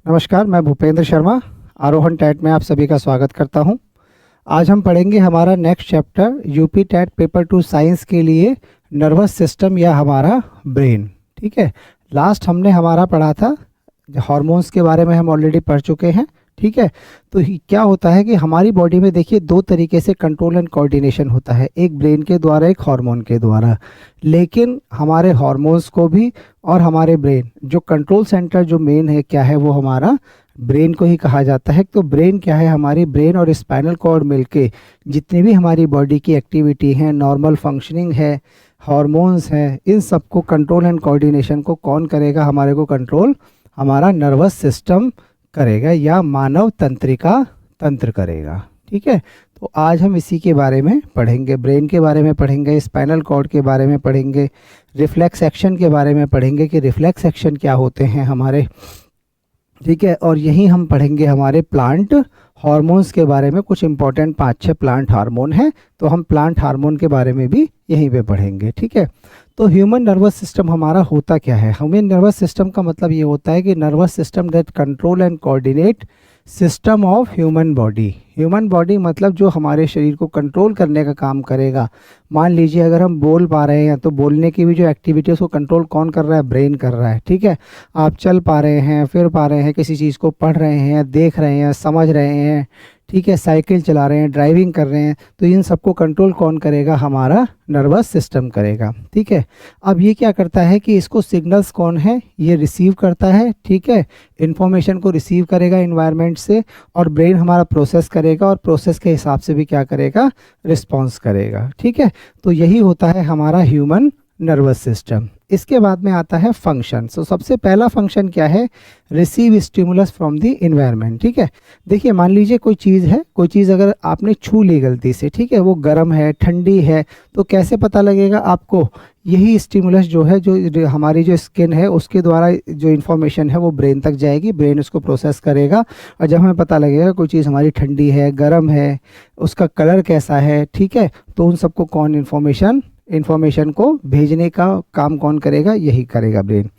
नमस्कार, मैं भूपेंद्र शर्मा आरोहण टैट में आप सभी का स्वागत करता हूं। आज हम पढ़ेंगे हमारा next chapter UP TET paper 2 science के लिए नर्वस सिस्टम या हमारा ब्रेन। ठीक है, लास्ट हमने हमारा पढ़ा था हार्मोन्स के बारे में, हम ऑलरेडी पढ़ चुके हैं। ठीक है, तो क्या होता है कि हमारी बॉडी में देखिए दो तरीके से कंट्रोल एंड कोऑर्डिनेशन होता है, एक ब्रेन के द्वारा, एक हार्मोन के द्वारा। लेकिन हमारे हार्मोन्स को भी और हमारे ब्रेन जो कंट्रोल सेंटर जो मेन है क्या है, वो हमारा ब्रेन को ही कहा जाता है। तो ब्रेन क्या है, हमारी ब्रेन और स्पाइनल कॉर्ड मिलके जितनी भी हमारी बॉडी की एक्टिविटी है, नॉर्मल फंक्शनिंग है, हार्मोन्स है, इन सबको कंट्रोल एंड कोऑर्डिनेशन को कौन करेगा, हमारे को कंट्रोल हमारा नर्वस सिस्टम करेगा या मानव तंत्रिका तंत्र करेगा। ठीक है, तो आज हम इसी के बारे में पढ़ेंगे, ब्रेन के बारे में पढ़ेंगे, स्पाइनल कॉर्ड के बारे में पढ़ेंगे, रिफ्लेक्स एक्शन के बारे में पढ़ेंगे कि रिफ्लेक्स एक्शन क्या होते हैं हमारे। ठीक है, और यहीं हम पढ़ेंगे हमारे प्लांट हार्मोन्स के बारे में, कुछ इंपॉर्टेंट 5-6 प्लांट हार्मोन हैं, तो हम प्लांट हार्मोन के बारे में भी यहीं पे पढ़ेंगे। ठीक है, तो ह्यूमन नर्वस सिस्टम हमारा होता क्या है। ह्यूमन नर्वस सिस्टम का मतलब ये होता है कि nervous system that control and coordinate system of human body. Human body मतलब जो हमारे शरीर को कंट्रोल करने का काम करेगा। मान लीजिए अगर हम बोल पा रहे हैं तो बोलने की भी जो एक्टिविटी है उसको कंट्रोल कौन कर रहा है, ब्रेन कर रहा है। ठीक है, आप चल पा रहे हैं, फिर पा रहे हैं, किसी चीज़ को पढ़ रहे हैं, देख रहे हैं, समझ रहे हैं, ठीक है, साइकिल चला रहे हैं, ड्राइविंग कर रहे हैं, तो इन सबको कंट्रोल कौन करेगा, हमारा नर्वस सिस्टम करेगा। ठीक है, अब ये क्या करता है कि इसको सिग्नल्स कौन है, ये रिसीव करता है। ठीक है, इन्फॉर्मेशन को रिसीव करेगा इन्वायरमेंट से, और ब्रेन हमारा प्रोसेस करेगा, और प्रोसेस के हिसाब से भी क्या करेगा, रिस्पॉन्स करेगा। ठीक है, तो यही होता है हमारा ह्यूमन नर्वस सिस्टम। इसके बाद में आता है फंक्शन। तो सबसे पहला फंक्शन क्या है, receive stimulus from the environment. ठीक है, देखिए मान लीजिए कोई चीज़ है, कोई चीज़ अगर आपने छू ली गलती से, ठीक है, वो गर्म है, ठंडी है, तो कैसे पता लगेगा आपको, यही स्टिमुलस जो है, जो हमारी जो स्किन है उसके द्वारा जो इन्फॉर्मेशन है वो ब्रेन तक जाएगी, ब्रेन उसको प्रोसेस करेगा, और जब हमें पता लगेगा कोई चीज़ हमारी ठंडी है, गर्म है, उसका कलर कैसा है, ठीक है, तो उन सबको कौन इन्फॉर्मेशन को भेजने का काम कौन करेगा, यही करेगा ब्रेन।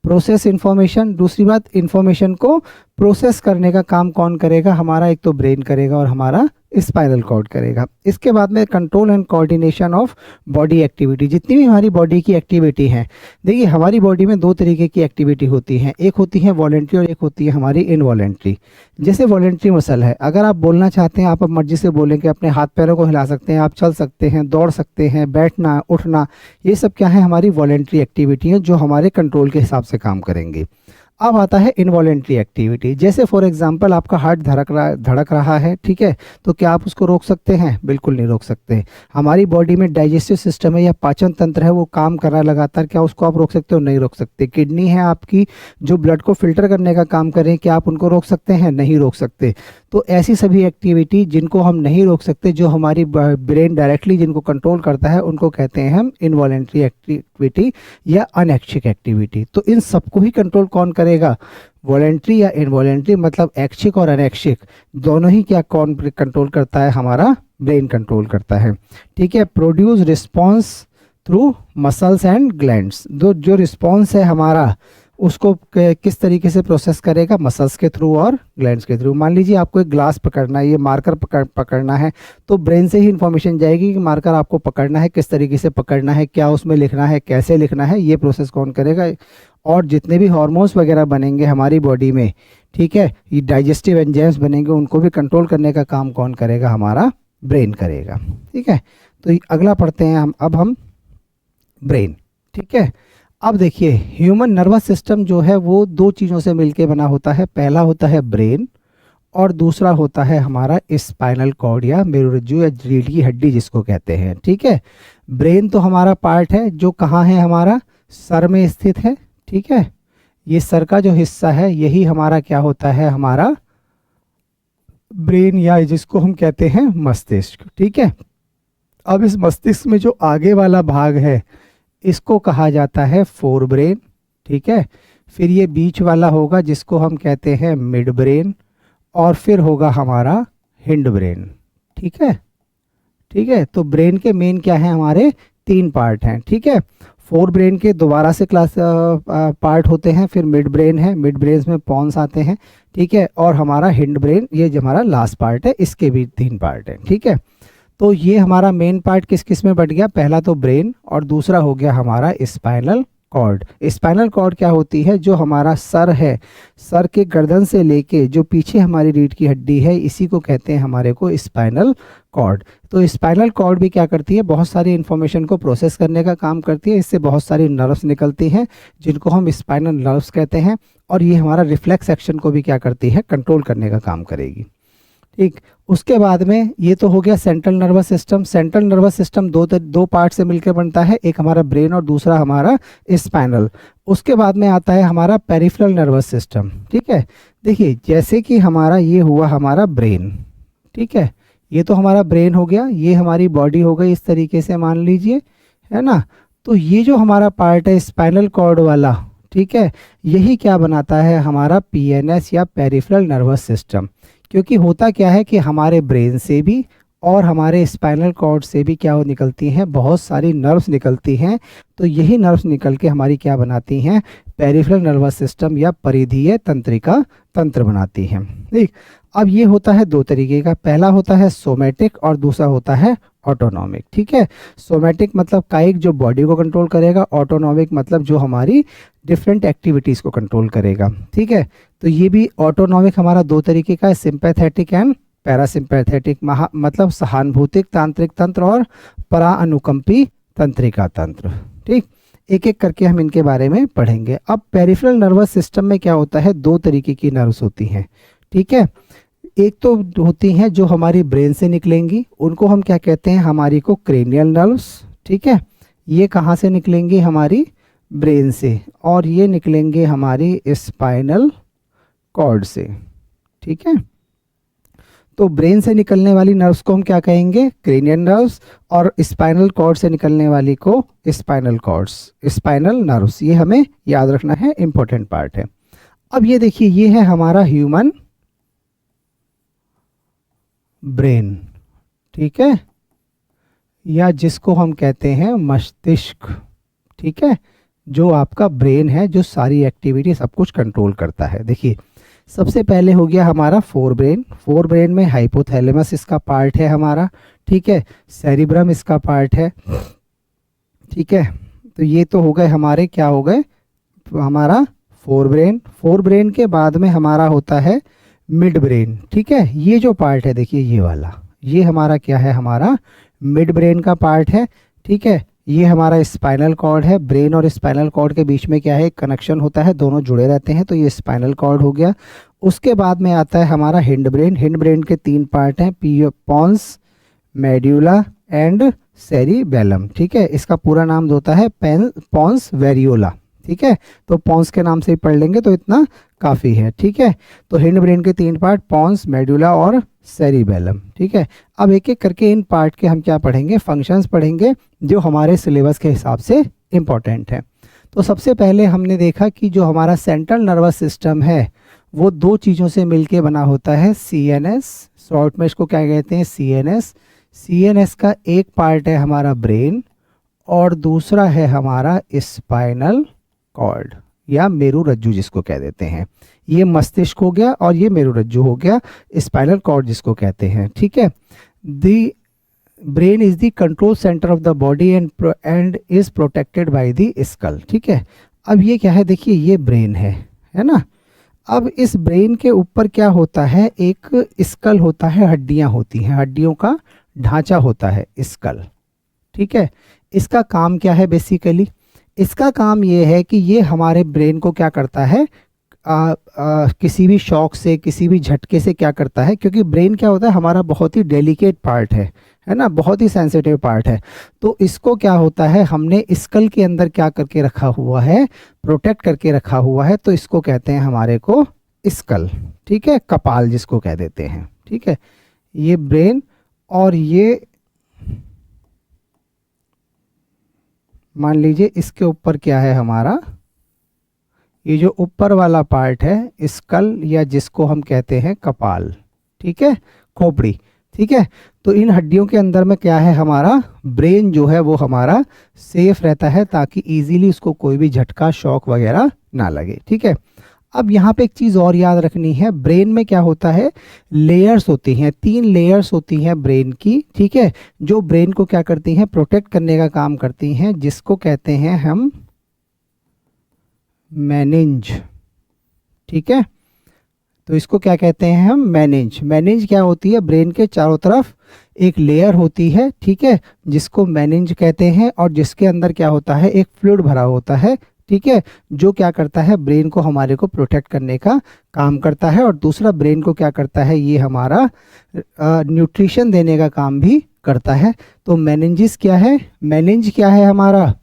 प्रोसेस इन्फॉर्मेशन, दूसरी बात इन्फॉर्मेशन को प्रोसेस करने का काम कौन करेगा, हमारा एक तो ब्रेन करेगा और हमारा स्पाइनल कॉर्ड करेगा। इसके बाद में control and coordination of body activity, जितनी भी हमारी बॉडी की एक्टिविटी है। देखिए हमारी बॉडी में दो तरीके की एक्टिविटी होती हैं, एक होती है वॉलेंट्री और एक होती है हमारी इनवॉलेंट्री। जैसे वॉलेंट्री मसल है, अगर आप बोलना चाहते हैं आप अब मर्जी से बोलेंगे, अपने हाथ पैरों को हिला सकते हैं, आप चल सकते हैं, दौड़ सकते हैं, बैठना उठना, ये सब क्या है, हमारी वॉलेंट्री एक्टिविटी है जो हमारे कंट्रोल के हिसाब से काम करेंगी। अब आता है इनवॉलेंट्री एक्टिविटी, जैसे फॉर एग्जांपल आपका हार्ट धड़क रहा है, ठीक है, तो क्या आप उसको रोक सकते हैं, बिल्कुल नहीं रोक सकते। हमारी बॉडी में डाइजेस्टिव सिस्टम है या पाचन तंत्र है, वो काम कर रहा है लगातार, क्या उसको आप रोक सकते हो, नहीं रोक सकते। किडनी है आपकी, जो ब्लड को फिल्टर करने का काम करें, क्या आप उनको रोक सकते हैं, नहीं रोक सकते। तो ऐसी सभी एक्टिविटी जिनको हम नहीं रोक सकते, जो हमारी ब्रेन डायरेक्टली जिनको कंट्रोल करता है, उनको कहते हैं हम इनवॉलेंट्री एक्टिविटी या अनैच्छिक एक्टिविटी। तो इन सबको ही कंट्रोल कौन करेगा, वॉलेंट्री या इनवॉलेंट्री, मतलब ऐच्छिक और अनैच्छिक दोनों ही क्या कौन कंट्रोल करता है, हमारा ब्रेन कंट्रोल करता है। ठीक है, produce response through muscles and glands, जो रिस्पॉन्स है हमारा उसको किस तरीके से प्रोसेस करेगा, मसल्स के थ्रू और ग्लैंड्स के थ्रू। मान लीजिए आपको एक ग्लास पकड़ना है, ये मार्कर पकड़ना है, तो ब्रेन से ही इन्फॉर्मेशन जाएगी कि मार्कर आपको पकड़ना है, किस तरीके से पकड़ना है, क्या उसमें लिखना है, कैसे लिखना है, ये प्रोसेस कौन करेगा। और जितने भी हार्मोन्स वगैरह बनेंगे हमारी बॉडी में, ठीक है, ये डाइजेस्टिव एंजाइम्स बनेंगे, उनको भी कंट्रोल करने का काम कौन करेगा, हमारा ब्रेन करेगा। ठीक है, तो अगला पढ़ते हैं हम ब्रेन। ठीक है, अब देखिए ह्यूमन नर्वस सिस्टम जो है वो दो चीज़ों से मिलके बना होता है, पहला होता है ब्रेन और दूसरा होता है हमारा स्पाइनल कॉर्ड या मेरुरज्जु या रीढ़ की हड्डी जिसको कहते हैं। ठीक है, ब्रेन तो हमारा पार्ट है जो कहाँ है, हमारा सर में स्थित है। ठीक है, ये सर का जो हिस्सा है यही हमारा क्या होता है, हमारा ब्रेन या जिसको हम कहते हैं मस्तिष्क। ठीक है, अब इस मस्तिष्क में जो आगे वाला भाग है इसको कहा जाता है फोर ब्रेन। ठीक है, फिर ये बीच वाला होगा जिसको हम कहते हैं मिड ब्रेन, और फिर होगा हमारा हिंड ब्रेन। ठीक है, ठीक है, तो ब्रेन के मेन क्या है, हमारे 3 पार्ट हैं। ठीक है, फोर ब्रेन के दोबारा से क्लास पार्ट होते हैं, फिर मिड ब्रेन है, मिड ब्रेन में पॉन्स आते हैं, ठीक है, और हमारा हिंड ब्रेन, ये जो हमारा लास्ट पार्ट है, इसके भी 3 पार्ट है, ठीक है। तो ये हमारा मेन पार्ट किस किस में बट गया, पहला तो ब्रेन और दूसरा हो गया हमारा स्पाइनल कॉर्ड। स्पाइनल कॉर्ड क्या होती है, जो हमारा सर है, सर के गर्दन से लेके जो पीछे हमारी रीढ़ की हड्डी है, इसी को कहते हैं हमारे को स्पाइनल कॉर्ड। तो स्पाइनल कॉर्ड भी क्या करती है, बहुत सारी इन्फॉर्मेशन को प्रोसेस करने का काम करती है। इससे बहुत सारी नर्व्स निकलती हैं जिनको हम स्पाइनल नर्व्स कहते हैं, और ये हमारा रिफ्लेक्स एक्शन को भी क्या करती है, कंट्रोल करने का काम करेगी, ठीक। उसके बाद में ये तो हो गया central nervous system. Central nervous system दो पार्ट से मिलकर बनता है, एक हमारा ब्रेन और दूसरा हमारा स्पाइनल। उसके बाद में आता है हमारा पेरिफेरल नर्वस सिस्टम, ठीक है। देखिए जैसे कि हमारा ये हुआ हमारा ब्रेन, ठीक है, ये तो हमारा ब्रेन हो गया, ये हमारी बॉडी हो गई इस तरीके से मान लीजिए, है ना। तो ये जो हमारा पार्ट है स्पाइनल कॉर्ड वाला, ठीक है, यही क्या बनाता है हमारा पीएनएस या पेरिफेरल नर्वस सिस्टम। क्योंकि होता क्या है कि हमारे ब्रेन से भी और हमारे स्पाइनल कॉर्ड से भी क्या निकलती हैं, बहुत सारी नर्व्स निकलती हैं। तो यही नर्व्स निकल के हमारी क्या बनाती हैं, पेरिफेरल नर्वस सिस्टम या परिधीय तंत्रिका तंत्र बनाती हैं, ठीक। अब ये होता है 2 तरीके का, पहला होता है सोमैटिक और दूसरा होता है ऑटोनॉमिक, ठीक है। सोमैटिक मतलब कायिक, जो बॉडी को कंट्रोल करेगा, ऑटोनॉमिक मतलब जो हमारी डिफरेंट एक्टिविटीज़ को कंट्रोल करेगा, ठीक है। तो ये भी ऑटोनॉमिक हमारा 2 तरीके का है, सिंपैथेटिक एंड पैरासिम्पैथेटिक, मतलब सहानुभूतिक तांत्रिक तंत्र और पराअनुकंपी तंत्रिका तंत्र, ठीक। एक एक करके हम इनके बारे में पढ़ेंगे। अब पेरिफेरल नर्वस सिस्टम में क्या होता है, 2 तरीके की नर्व्स होती हैं, ठीक है। एक तो होती हैं जो हमारी ब्रेन से निकलेंगी, उनको हम क्या कहते हैं, हमारी को क्रेनियल नर्व्स, ठीक है। ये कहाँ से निकलेंगी, हमारी ब्रेन से, और ये निकलेंगे हमारी स्पाइनल कॉर्ड से, ठीक है। तो ब्रेन से निकलने वाली नर्व्स को हम क्या कहेंगे, क्रेनियल नर्व्स, और स्पाइनल कॉर्ड से निकलने वाली को स्पाइनल कॉर्ड्स, स्पाइनल नर्व्स। ये हमें याद रखना है, इंपॉर्टेंट पार्ट है। अब ये देखिए, ये है हमारा ह्यूमन ब्रेन, ठीक है, या जिसको हम कहते हैं मस्तिष्क, ठीक है, जो आपका ब्रेन है, जो सारी एक्टिविटी सब कुछ कंट्रोल करता है। देखिए सबसे पहले हो गया हमारा फोर ब्रेन में हाइपोथैलेमस इसका पार्ट है हमारा, ठीक है, सेरिब्रम इसका पार्ट है, ठीक है। तो ये तो हो गए हमारे, क्या हो गए, हमारा फोर ब्रेन के बाद में हमारा होता है मिड ब्रेन, ठीक है। ये जो पार्ट है देखिए, ये वाला, ये हमारा क्या है, हमारा मिड ब्रेन का पार्ट है, ठीक है। ये हमारा स्पाइनल कॉर्ड है, ब्रेन और स्पाइनल कॉर्ड के बीच में क्या है, कनेक्शन होता है, दोनों जुड़े रहते हैं, तो ये स्पाइनल कॉर्ड हो गया। उसके बाद में आता है हमारा हिंड ब्रेन के 3 पार्ट हैं, पॉन्स, मेड्यूला एंड सेरिबेलम, ठीक है। इसका पूरा नाम होता है पॉन्स वेरियोला, ठीक है। तो पॉन्स के नाम से ही पढ़ लेंगे तो इतना काफ़ी है, ठीक है। तो हिंड ब्रेन के 3 पार्ट, पॉन्स, मेड्यूला और सेरिबेलम, ठीक है। अब एक एक करके इन पार्ट के हम क्या पढ़ेंगे, फंक्शंस पढ़ेंगे, जो हमारे सिलेबस के हिसाब से इम्पॉर्टेंट है। तो सबसे पहले हमने देखा कि जो हमारा सेंट्रल नर्वस सिस्टम है वो 2 चीज़ों से मिलके बना होता है, CNS, शॉर्ट में इसको क्या कहते हैं, CNS का एक पार्ट है हमारा ब्रेन और दूसरा है हमारा स्पाइनल कॉर्ड या मेरुरज्जु जिसको कह देते हैं। ये मस्तिष्क हो गया और ये मेरुरज्जु हो गया, स्पाइनल कॉर्ड जिसको कहते हैं, ठीक है। The brain is the control centre of the body and is protected by the skull, ठीक है। अब ये क्या है, देखिए ये ब्रेन है ना। अब इस ब्रेन के ऊपर क्या होता है, एक स्कल होता है, हड्डियां होती हैं, हड्डियों का ढांचा होता है स्कल, ठीक है। इसका काम क्या है, बेसिकली इसका काम ये है कि ये हमारे ब्रेन को क्या करता है, किसी भी शॉक से, किसी भी झटके से क्या करता है, क्योंकि ब्रेन क्या होता है हमारा बहुत ही डेलिकेट पार्ट है ना, बहुत ही सेंसिटिव पार्ट है। तो इसको क्या होता है, हमने स्कल के अंदर क्या करके रखा हुआ है, प्रोटेक्ट करके रखा हुआ है, तो इसको कहते हैं हमारे को स्कल, ठीक है, कपाल जिसको कह देते हैं, ठीक है। ये ब्रेन और ये मान लीजिए इसके ऊपर क्या है हमारा, ये जो ऊपर वाला पार्ट है स्कल या जिसको हम कहते हैं कपाल, ठीक है, खोपड़ी, ठीक है। तो इन हड्डियों के अंदर में क्या है, हमारा ब्रेन जो है वो हमारा सेफ रहता है, ताकि इजीली उसको कोई भी झटका, शॉक वगैरह ना लगे। ठीक है, अब यहाँ पे एक चीज़ और याद रखनी है, ब्रेन में क्या होता है, लेयर्स होती हैं, 3 लेयर्स होती हैं ब्रेन की। ठीक है, जो ब्रेन को क्या करती हैं, प्रोटेक्ट करने का काम करती हैं, जिसको कहते हैं हम मेनिंज। ठीक है, तो इसको क्या कहते हैं हम, मेनिंज। मेनिंज क्या होती है, ब्रेन के चारों तरफ एक लेयर होती है, ठीक है, जिसको मेनिंज कहते हैं, और जिसके अंदर क्या होता है, एक फ्लूइड भरा होता है। ठीक है, जो क्या करता है, ब्रेन को हमारे को प्रोटेक्ट करने का काम करता है, और दूसरा ब्रेन को क्या करता है, ये हमारा न्यूट्रिशन देने का काम भी करता है। तो मेनिंजिस क्या है, मेनिंज क्या है हमारा,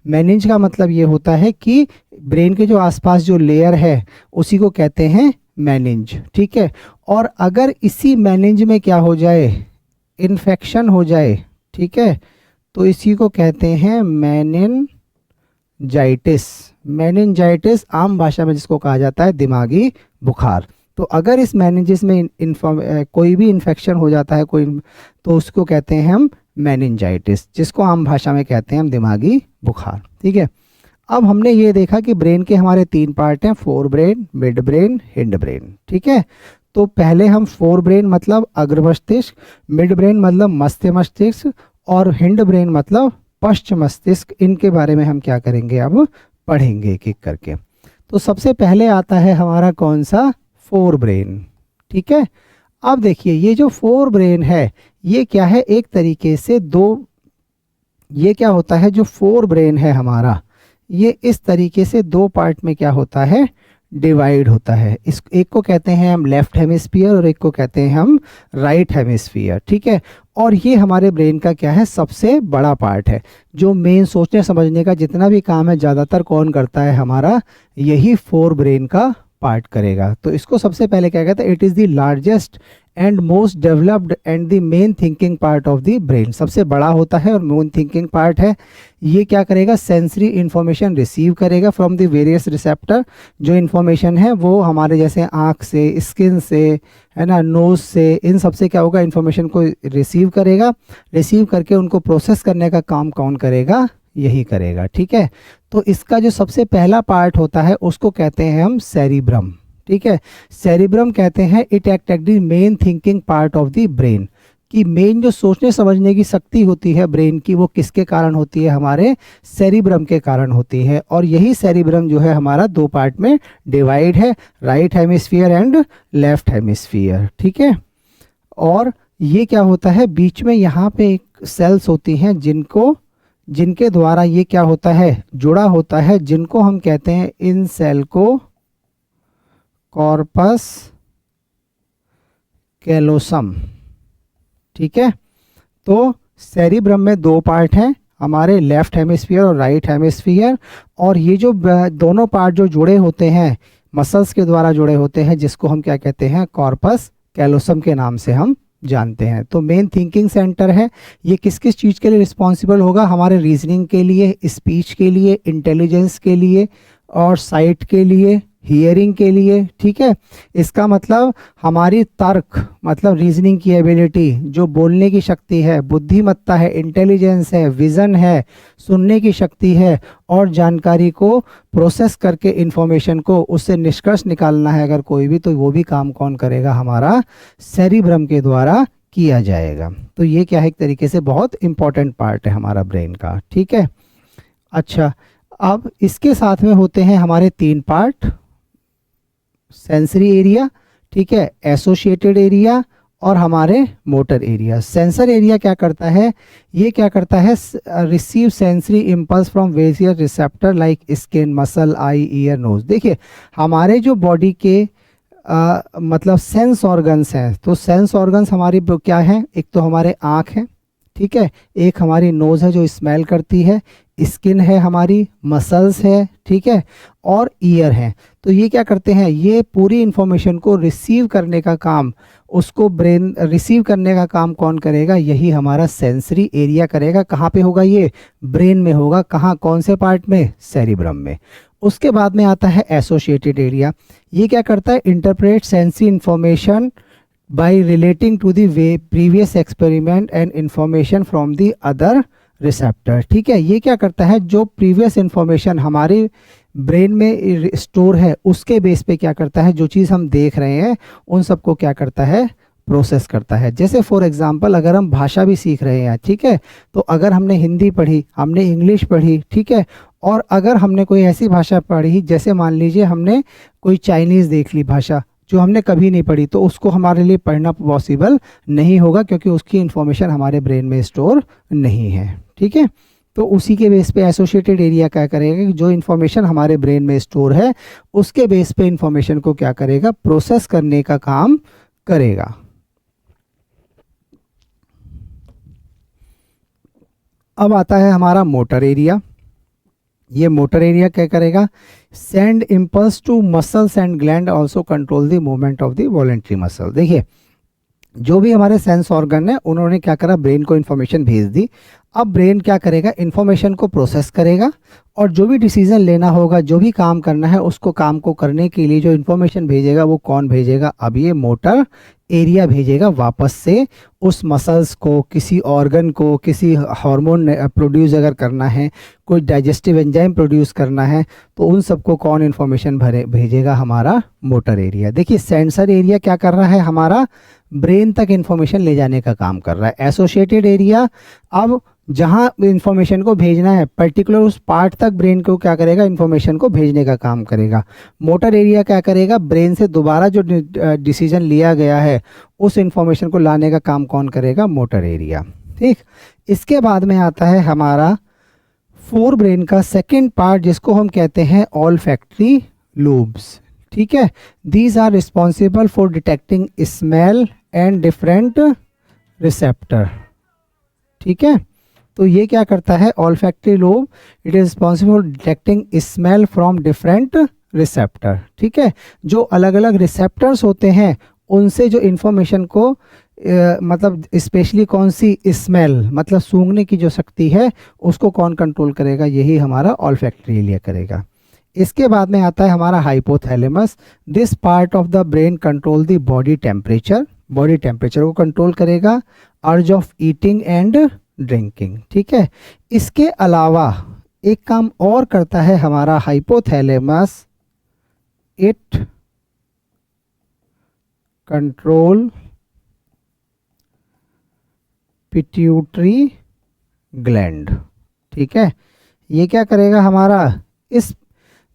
मेनिंज का मतलब ये होता है कि ब्रेन के जो आसपास जो लेयर है उसी को कहते हैं मेनिंज। ठीक है, और अगर इसी मेनिंज में क्या हो जाए, इन्फेक्शन हो जाए, ठीक है, तो इसी को कहते हैं मेनिनजाइटिस। मेनिनजाइटिस आम भाषा में जिसको कहा जाता है दिमागी बुखार। तो अगर इस मेनिंजिस में कोई भी इन्फेक्शन हो जाता है कोई, तो उसको कहते हैं हम मेनिनजाइटिस, जिसको आम भाषा में कहते हैं हम दिमागी बुखार। ठीक है, अब हमने ये देखा कि ब्रेन के हमारे 3 पार्ट हैं, fore brain, mid brain, hind brain. ठीक है, तो पहले हम फोर ब्रेन मतलब अग्र मस्तिष्क, मिड ब्रेन मतलब मध्य मस्तिष्क, और हिंड ब्रेन मतलब पश्च मस्तिष्क, इनके बारे में हम क्या करेंगे, अब पढ़ेंगे एक एक करके। तो सबसे पहले आता है हमारा कौन सा, फोर ब्रेन। ठीक है, अब देखिए ये जो फोर ब्रेन है ये क्या है, एक तरीके से ये क्या होता है, जो फोर ब्रेन है हमारा, ये इस तरीके से 2 पार्ट में क्या होता है, डिवाइड होता है। इस एक को कहते हैं हम लेफ्ट हेमिस्फीयर और एक को कहते हैं हम राइट हेमिस्फीयर। ठीक है, और ये हमारे ब्रेन का क्या है, सबसे बड़ा पार्ट है। जो मेन सोचने समझने का जितना भी काम है ज़्यादातर कौन करता है, हमारा यही फोर ब्रेन का पार्ट करेगा। तो इसको सबसे पहले क्या कहते हैं, it is the largest and most developed and the main thinking part of the brain. सबसे बड़ा होता है और मेन थिंकिंग पार्ट है। ये क्या करेगा, सेंसरी इन्फॉर्मेशन रिसीव करेगा फ्रॉम द वेरियस रिसेप्टर। जो इन्फॉर्मेशन है वो हमारे जैसे आँख से, स्किन से, है ना, नोज से, इन सब से क्या होगा, इन्फॉर्मेशन को रिसीव करेगा। रिसीव करके उनको प्रोसेस करने का काम कौन करेगा, यही करेगा। ठीक है, तो इसका जो सबसे पहला पार्ट होता है उसको कहते हैं हम सेरिब्रम। ठीक है, सेरिब्रम कहते हैं it act the main thinking part of the brain, कि मेन जो सोचने समझने की शक्ति होती है ब्रेन की, वो किसके कारण होती है, हमारे सेरिब्रम के कारण होती है। और यही सेरिब्रम जो है हमारा 2 पार्ट में डिवाइड है, right hemisphere and left hemisphere. ठीक है, और ये क्या होता है, बीच में यहाँ पे एक सेल्स होती हैं जिनके द्वारा ये क्या होता है, जुड़ा होता है, जिनको हम कहते हैं इन सेल को कॉर्पस कैलोसम। ठीक है, तो सेरिब्रम में 2 पार्ट हैं हमारे, लेफ्ट हेमिस्फीयर और राइट हेमिस्फीयर। और ये जो दोनों पार्ट जो जुड़े होते हैं मसल्स के द्वारा जुड़े होते हैं, जिसको हम क्या कहते हैं, कॉर्पस कैलोसम के नाम से हम जानते हैं। तो मेन थिंकिंग सेंटर है, ये किस किस चीज़ के लिए रिस्पॉन्सिबल होगा, हमारे रीजनिंग के लिए, स्पीच के लिए, इंटेलिजेंस के लिए, और साइट के लिए, हियरिंग के लिए। ठीक है, इसका मतलब हमारी तर्क मतलब रीजनिंग की एबिलिटी, जो बोलने की शक्ति है, बुद्धिमत्ता है, इंटेलिजेंस है, विज़न है, सुनने की शक्ति है, और जानकारी को प्रोसेस करके इंफॉर्मेशन को उससे निष्कर्ष निकालना है अगर कोई भी, तो वो भी काम कौन करेगा, हमारा सेरिब्रम के द्वारा किया जाएगा। तो ये क्या है, एक तरीके से बहुत इंपॉर्टेंट पार्ट है हमारा ब्रेन का। ठीक है, अच्छा, अब इसके साथ में होते हैं हमारे 3 पार्ट, सेंसरी एरिया, ठीक है, एसोसिएटेड एरिया, और हमारे मोटर एरिया। सेंसर एरिया क्या करता है, ये क्या करता है, receive sensory impulse from various receptor like skin, muscle, eye, ear, nose. देखिए हमारे जो बॉडी के मतलब सेंस ऑर्गन्स हैं, तो सेंस ऑर्गन्स हमारी क्या हैं, एक तो हमारे आँख हैं, ठीक है, एक हमारी नोज़ है जो स्मेल करती है, स्किन है हमारी, मसल्स है, ठीक है, और ईयर है। तो ये क्या करते हैं, ये पूरी इंफॉर्मेशन को रिसीव करने का काम, उसको ब्रेन रिसीव करने का काम कौन करेगा, यही हमारा सेंसरी एरिया करेगा। कहाँ पे होगा, ये ब्रेन में होगा। कहाँ, कौन से पार्ट में, सेरिब्रम में। उसके बाद में आता है एसोसिएटेड एरिया। ये क्या करता है, interpret sensory information by relating to the way previous experiment and information from the other receptor. ठीक है, ये क्या करता है, जो प्रीवियस इंफॉर्मेशन हमारे ब्रेन में स्टोर है उसके बेस पे क्या करता है, जो चीज़ हम देख रहे हैं उन सबको क्या करता है, प्रोसेस करता है। जैसे फॉर एग्जांपल अगर हम भाषा भी सीख रहे हैं, ठीक है, तो अगर हमने हिंदी पढ़ी, हमने इंग्लिश पढ़ी, ठीक है, और अगर हमने कोई ऐसी भाषा पढ़ी, जैसे मान लीजिए हमने कोई चाइनीज़ देख ली भाषा जो हमने कभी नहीं पढ़ी, तो उसको हमारे लिए पढ़ना पॉसिबल नहीं होगा क्योंकि उसकी इंफॉर्मेशन हमारे ब्रेन में स्टोर नहीं है। ठीक है, तो उसी के बेस पे एसोसिएटेड एरिया क्या करेगा कि जो इन्फॉर्मेशन हमारे ब्रेन में स्टोर है उसके बेस पे इन्फॉर्मेशन को क्या करेगा, प्रोसेस करने का काम करेगा। अब आता है हमारा मोटर एरिया। ये मोटर एरिया क्या करेगा, send impulse to muscles and gland also control the movement of the voluntary muscle. देखिए, जो भी हमारे सेंस ऑर्गन है उन्होंने क्या करा, ब्रेन को इन्फॉर्मेशन भेज दी। अब ब्रेन क्या करेगा, इन्फॉर्मेशन को प्रोसेस करेगा और जो भी डिसीजन लेना होगा, जो भी काम करना है, उसको काम को करने के लिए जो इन्फॉर्मेशन भेजेगा वो कौन भेजेगा, अब ये मोटर एरिया भेजेगा वापस से उस मसल्स को, किसी ऑर्गन को, किसी हार्मोन प्रोड्यूस अगर करना है, कोई डाइजेस्टिव एंजाइम प्रोड्यूस करना है, तो उन सबको कौन इन्फॉर्मेशन भेजेगा, हमारा मोटर एरिया। देखिए, सेंसर एरिया क्या कर रहा है, हमारा ब्रेन तक इन्फॉर्मेशन ले जाने का काम कर रहा है। एसोसिएटेड एरिया अब जहां इन्फॉर्मेशन को भेजना है पर्टिकुलर उस पार्ट तक ब्रेन को क्या करेगा, इन्फॉर्मेशन को भेजने का काम करेगा। मोटर एरिया क्या करेगा, ब्रेन से दोबारा जो डिसीजन लिया गया है उस इन्फॉर्मेशन को लाने का काम कौन करेगा, मोटर एरिया। ठीक, इसके बाद में आता है हमारा फोर ब्रेन का सेकेंड पार्ट जिसको हम कहते हैं ऑल्फैक्टरी लूब्स। ठीक है, these are responsible for detecting smell and different receptor. ठीक है, तो ये क्या करता है, olfactory lobe, it is responsible for detecting smell from different receptor. ठीक है, जो अलग अलग रिसेप्टर्स होते हैं उनसे जो इन्फॉर्मेशन को मतलब स्पेशली कौन सी स्मेल, मतलब सूंघने की जो शक्ति है उसको कौन कंट्रोल करेगा, यही हमारा ऑल्फैक्टरी एरिया करेगा। इसके बाद में आता है हमारा hypothalamus. This part of the brain control the body temperature, body temperature को कंट्रोल करेगा, अर्ज ऑफ ईटिंग एंड ड्रिंकिंग। ठीक है, इसके अलावा एक काम और करता है हमारा hypothalamus, it control pituitary gland. ठीक है, ये क्या करेगा हमारा, इस